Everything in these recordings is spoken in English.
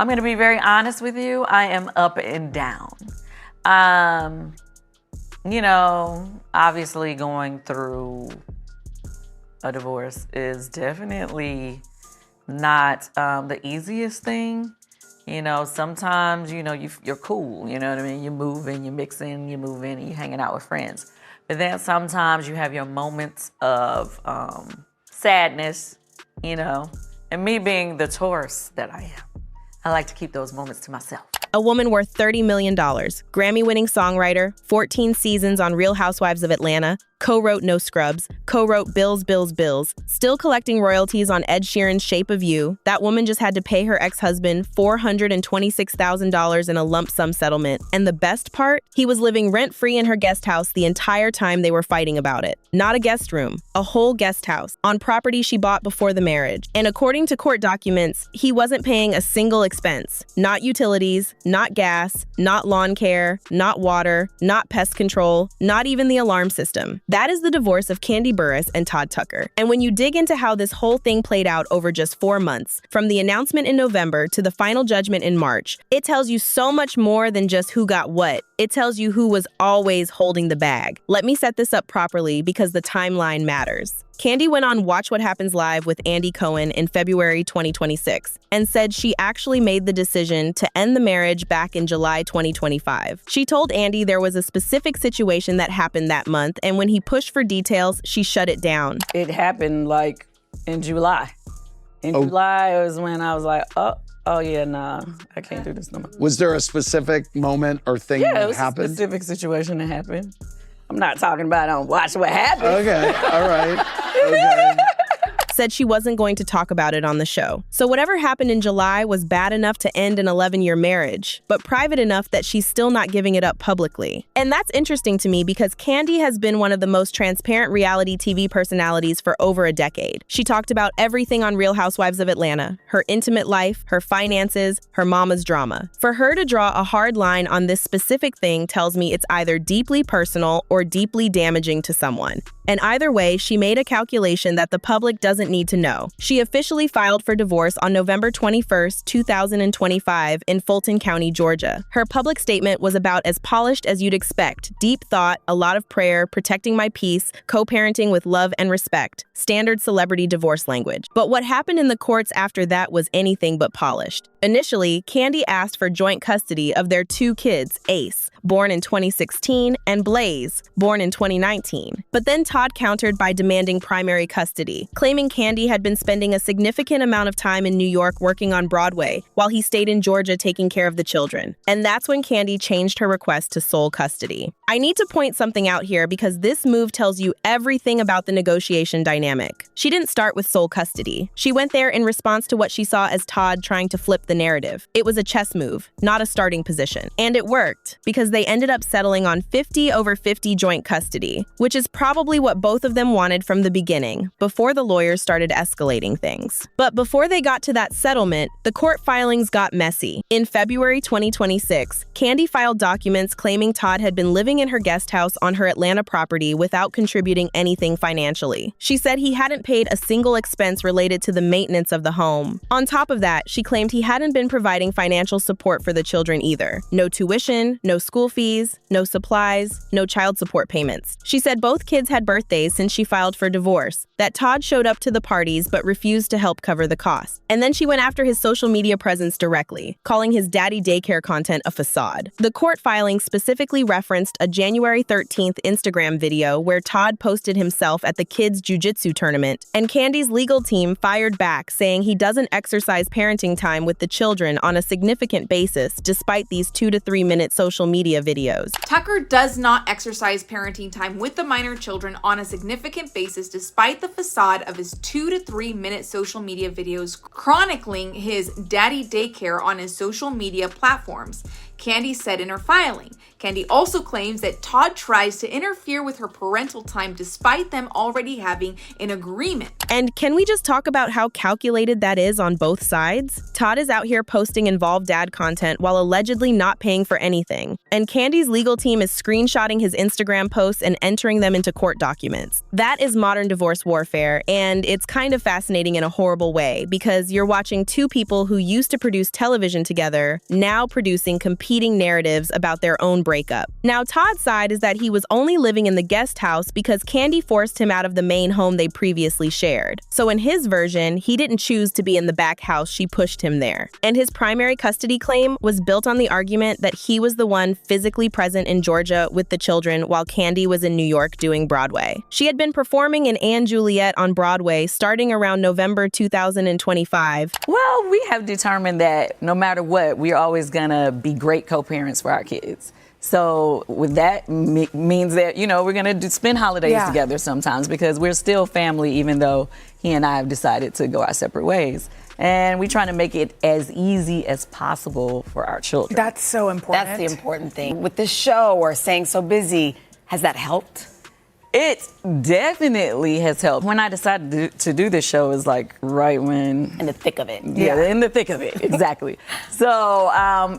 I'm going to be very honest with you. I am up and down. Obviously going through a divorce is definitely not the easiest thing. Sometimes, you're cool, you know what I mean? You're moving, you're mixing, you're moving, and you're hanging out with friends. But then sometimes you have your moments of sadness, and me being the Taurus that I am, I like to keep those moments to myself. A woman worth $30 million, Grammy-winning songwriter, 14 seasons on Real Housewives of Atlanta, co-wrote No Scrubs, co-wrote Bills, Bills, Bills, still collecting royalties on Ed Sheeran's Shape of You. That woman just had to pay her ex-husband $426,000 in a lump sum settlement. And the best part? He was living rent-free in her guest house the entire time they were fighting about it. Not a guest room, a whole guest house, on property she bought before the marriage. And according to court documents, he wasn't paying a single expense. Not utilities, not gas, not lawn care, not water, not pest control, not even the alarm system. That is the divorce of Kandi Burruss and Todd Tucker. And when you dig into how this whole thing played out over just 4 months, from the announcement in November to the final judgment in March, it tells you so much more than just who got what. It tells you who was always holding the bag. Let me set this up properly because the timeline matters. Kandi went on Watch What Happens Live with Andy Cohen in February 2026 and said she actually made the decision to end the marriage back in July 2025. She told Andy there was a specific situation that happened that month, and when he pushed for details, she shut it down. It happened in July. July was when I was like, oh yeah, nah, I can't do this no more. Was there a specific moment or thing that happened? Yeah, it was a specific situation that happened. I'm not talking about on Watch What Happens. Okay, all right. Okay. Said she wasn't going to talk about it on the show. So whatever happened in July was bad enough to end an 11-year marriage, but private enough that she's still not giving it up publicly. And that's interesting to me because Kandi has been one of the most transparent reality TV personalities for over a decade. She talked about everything on Real Housewives of Atlanta, her intimate life, her finances, her mama's drama. For her to draw a hard line on this specific thing tells me it's either deeply personal or deeply damaging to someone. And either way, she made a calculation that the public doesn't need to know. She officially filed for divorce on November 21st, 2025 in Fulton County, Georgia. Her public statement was about as polished as you'd expect. Deep thought, a lot of prayer, protecting my peace, co-parenting with love and respect. Standard celebrity divorce language. But what happened in the courts after that was anything but polished. Initially, Kandi asked for joint custody of their 2 kids, Ace, born in 2016, and Blaze, born in 2019. But then Todd countered by demanding primary custody, claiming Kandi had been spending a significant amount of time in New York working on Broadway, while he stayed in Georgia taking care of the children. And that's when Kandi changed her request to sole custody. I need to point something out here because this move tells you everything about the negotiation dynamic. She didn't start with sole custody. She went there in response to what she saw as Todd trying to flip the narrative. It was a chess move, not a starting position. And it worked, because they ended up settling on 50/50 joint custody, which is probably what both of them wanted from the beginning, before the lawyers started escalating things. But before they got to that settlement, the court filings got messy. In February 2026, Kandi filed documents claiming Todd had been living in her guest house on her Atlanta property without contributing anything financially. She said he hadn't paid a single expense related to the maintenance of the home. On top of that, she claimed he hadn't been providing financial support for the children either. No tuition, no school fees, no supplies, no child support payments. She said both kids had birthdays since she filed for divorce, that Todd showed up to the parties but refused to help cover the cost. And then she went after his social media presence directly, calling his daddy daycare content a facade. The court filing specifically referenced a January 13th Instagram video where Todd posted himself at the kids' jiu-jitsu tournament, and Kandi's legal team fired back, saying he doesn't exercise parenting time with the children on a significant basis despite these 2 to 3 minute social media videos. Tucker does not exercise parenting time with the minor children on a significant basis despite the facade of his 2 to 3 minute social media videos chronicling his daddy daycare on his social media platforms. Kandi said in her filing. Kandi also claims that Todd tries to interfere with her parental time despite them already having an agreement. And can we just talk about how calculated that is on both sides? Todd is out here posting involved dad content while allegedly not paying for anything. And Kandi's legal team is screenshotting his Instagram posts and entering them into court documents. That is modern divorce warfare, and it's kind of fascinating in a horrible way because you're watching two people who used to produce television together now producing competing narratives about their own breakup. Now, Todd's side is that he was only living in the guest house because Kandi forced him out of the main home they previously shared. So in his version, he didn't choose to be in the back house, she pushed him there. And his primary custody claim was built on the argument that he was the one physically present in Georgia with the children while Kandi was in New York doing Broadway. She had been performing in & Juliet on Broadway starting around November 2025. Well, we have determined that no matter what, we're always gonna be great co-parents for our kids. So with that means that, we're gonna spend holidays together sometimes because we're still family, even though he and I have decided to go our separate ways. And we're trying to make it as easy as possible for our children. That's so important. That's the important thing. With this show or staying so busy, has that helped? It definitely has helped. When I decided to do this show is like right when... In the thick of it. Yeah, in the thick of it, exactly. So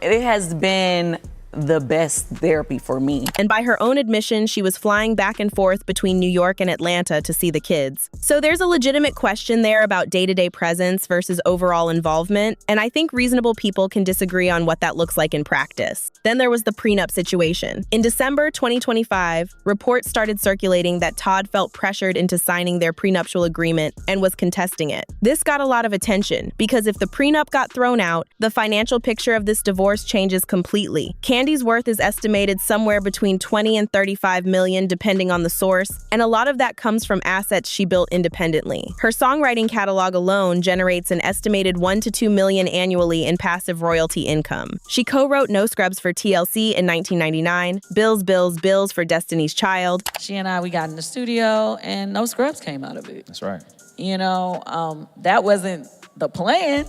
it has been the best therapy for me. And by her own admission, she was flying back and forth between New York and Atlanta to see the kids. So there's a legitimate question there about day-to-day presence versus overall involvement, and I think reasonable people can disagree on what that looks like in practice. Then there was the prenup situation. In December 2025, reports started circulating that Todd felt pressured into signing their prenuptial agreement and was contesting it. This got a lot of attention because if the prenup got thrown out, the financial picture of this divorce changes completely. Kandi's worth is estimated somewhere between 20 and 35 million depending on the source, and a lot of that comes from assets she built independently. Her songwriting catalog alone generates an estimated 1 to 2 million annually in passive royalty income. She co-wrote No Scrubs for TLC in 1999, Bills, Bills, Bills for Destiny's Child. She and I, we got in the studio and No Scrubs came out of it. That's right. That wasn't the plan,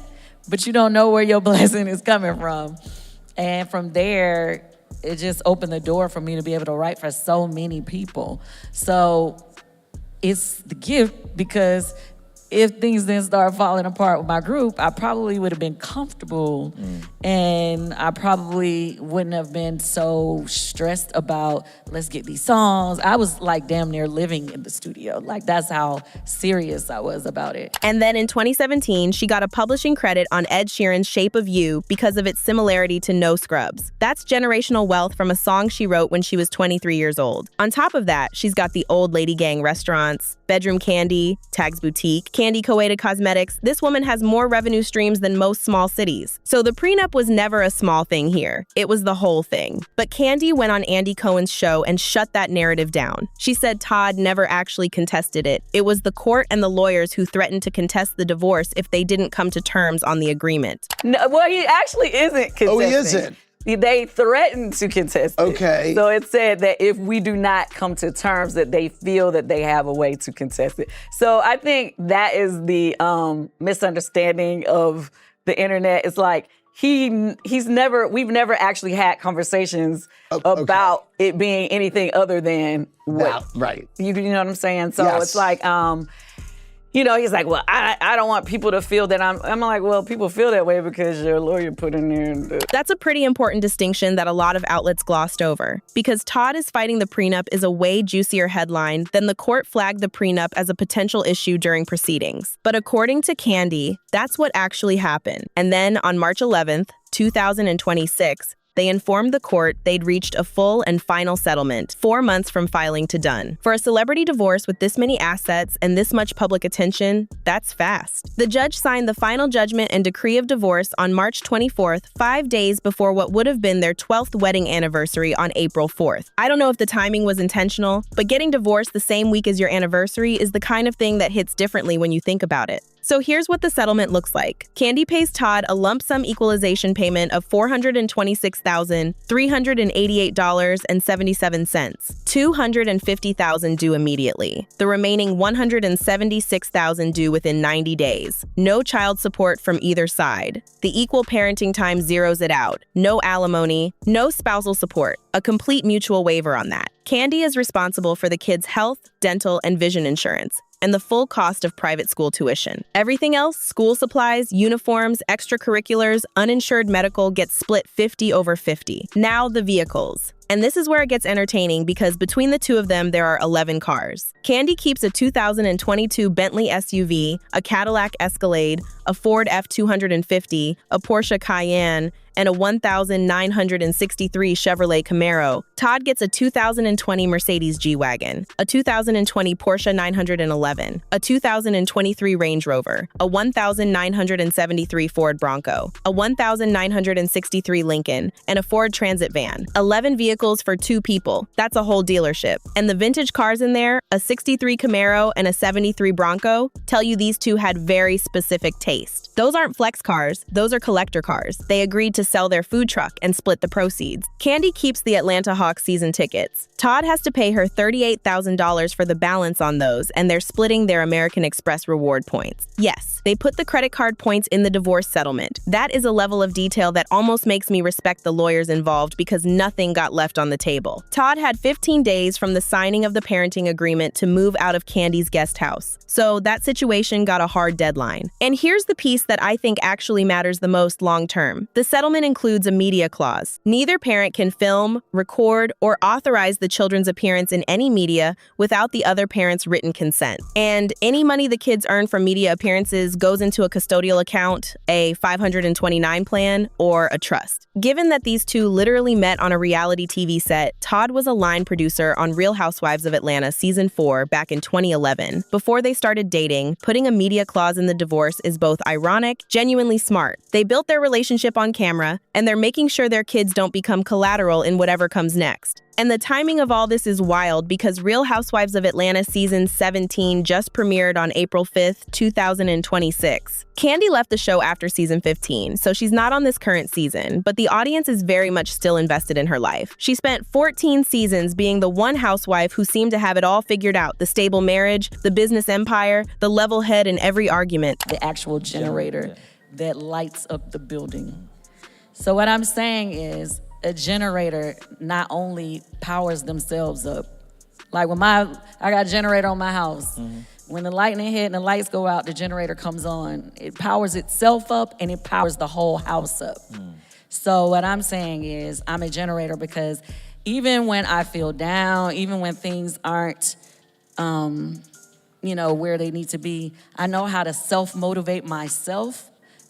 but you don't know where your blessing is coming from. And from there, it just opened the door for me to be able to write for so many people. So it's the gift because if things then start falling apart with my group, I probably would have been comfortable and I probably wouldn't have been so stressed about, let's get these songs. I was like damn near living in the studio. Like that's how serious I was about it. And then in 2017, she got a publishing credit on Ed Sheeran's Shape of You because of its similarity to No Scrubs. That's generational wealth from a song she wrote when she was 23 years old. On top of that, she's got the Old Lady Gang restaurants, Bedroom Kandi, Tag's Boutique, Kandi Coated Cosmetics. This woman has more revenue streams than most small cities. So the prenup was never a small thing here. It was the whole thing. But Kandi went on Andy Cohen's show and shut that narrative down. She said Todd never actually contested it. It was the court and the lawyers who threatened to contest the divorce if they didn't come to terms on the agreement. No, well, he actually isn't contesting. Oh, he isn't? They threatened to contest it. Okay. So it said that if we do not come to terms, that they feel that they have a way to contest it. So I think that is the misunderstanding of the internet. It's like we've never actually had conversations about it being anything other than what. Right. You know what I'm saying? So Yes. it's like, he's like, well, I don't want people to feel that I'm like, well, people feel that way because your lawyer put in there. That's a pretty important distinction that a lot of outlets glossed over. Because Todd is fighting the prenup is a way juicier headline than the court flagged the prenup as a potential issue during proceedings. But according to Kandi, that's what actually happened. And then on March 11th, 2026, they informed the court they'd reached a full and final settlement, 4 months from filing to done. For a celebrity divorce with this many assets and this much public attention, that's fast. The judge signed the final judgment and decree of divorce on March 24th, 5 days before what would have been their 12th wedding anniversary on April 4th. I don't know if the timing was intentional, but getting divorced the same week as your anniversary is the kind of thing that hits differently when you think about it. So here's what the settlement looks like. Kandi pays Todd a lump sum equalization payment of $426,388.77, $250,000 due immediately. The remaining $176,000 due within 90 days. No child support from either side. The equal parenting time zeroes it out. No alimony, no spousal support. A complete mutual waiver on that. Kandi is responsible for the kids' health, dental, and vision insurance, and the full cost of private school tuition. Everything else, school supplies, uniforms, extracurriculars, uninsured medical, gets split 50/50. Now the vehicles. And this is where it gets entertaining because between the two of them, there are 11 cars. Kandi keeps a 2022 Bentley SUV, a Cadillac Escalade, a Ford F-250, a Porsche Cayenne, and a 1963 Chevrolet Camaro. Todd gets a 2020 Mercedes G-Wagon, a 2020 Porsche 911, a 2023 Range Rover, a 1973 Ford Bronco, a 1963 Lincoln, and a Ford Transit van. 11 vehicles for 2 people. That's a whole dealership. And the vintage cars in there, a 63 Camaro and a 73 Bronco, tell you these two had very specific taste. Those aren't flex cars, those are collector cars. They agreed to sell their food truck and split the proceeds. Kandi keeps the Atlanta Hawks season tickets. Todd has to pay her $38,000 for the balance on those, and they're splitting their American Express reward points. Yes, they put the credit card points in the divorce settlement. That is a level of detail that almost makes me respect the lawyers involved because nothing got left on the table. Todd had 15 days from the signing of the parenting agreement to move out of Kandi's guest house. So that situation got a hard deadline. And here's the piece that I think actually matters the most long term. The settlement includes a media clause. Neither parent can film, record, or authorize the children's appearance in any media without the other parent's written consent. And any money the kids earn from media appearances goes into a custodial account, a 529 plan, or a trust. Given that these two literally met on a reality TV set, Todd was a line producer on Real Housewives of Atlanta Season 4 back in 2011. Before they started dating, putting a media clause in the divorce is both ironic, genuinely smart. They built their relationship on camera, and they're making sure their kids don't become collateral in whatever comes next. And the timing of all this is wild because Real Housewives of Atlanta Season 17 just premiered on April 5th, 2026. Kandi left the show after Season 15, so she's not on this current season, but the audience is very much still invested in her life. She spent 14 seasons being the one housewife who seemed to have it all figured out: the stable marriage, the business empire, the level head in every argument. The actual generator that lights up the building. So what I'm saying is, a generator not only powers themselves up. Like when I got a generator on my house. Mm-hmm. When the lightning hit and the lights go out, the generator comes on. It powers itself up and it powers the whole house up. Mm. So what I'm saying is I'm a generator because even when I feel down, even when things aren't, where they need to be, I know how to self-motivate myself.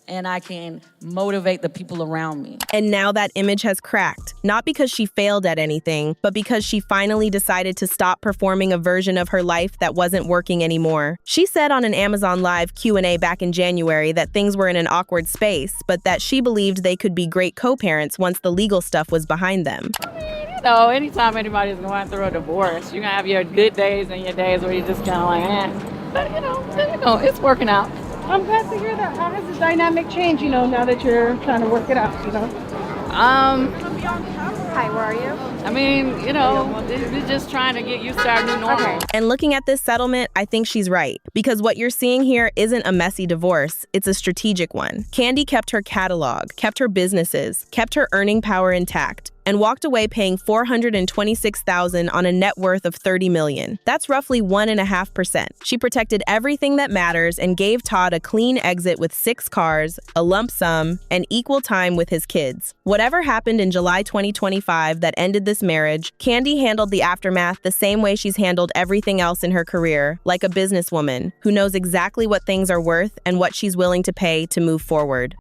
And I can motivate the people around me. And now that image has cracked, not because she failed at anything, but because she finally decided to stop performing a version of her life that wasn't working anymore. She said on an Amazon Live Q&A back in January that things were in an awkward space, but that she believed they could be great co-parents once the legal stuff was behind them. Anytime anybody's going through a divorce, you're gonna have your good days and your days where you're just kind of like, But, it's working out. I'm glad to hear that. How has the dynamic changed, now that you're trying to work it out, Hi, where are you? We're just trying to get used to our new normal. Okay. And looking at this settlement, I think she's right. Because what you're seeing here isn't a messy divorce, it's a strategic one. Kandi kept her catalog, kept her businesses, kept her earning power intact, and walked away paying $426,000 on a net worth of $30 million. That's roughly 1.5%. She protected everything that matters and gave Todd a clean exit with 6 cars, a lump sum, and equal time with his kids. Whatever happened in July 2025 that ended this marriage, Kandi handled the aftermath the same way she's handled everything else in her career, like a businesswoman who knows exactly what things are worth and what she's willing to pay to move forward.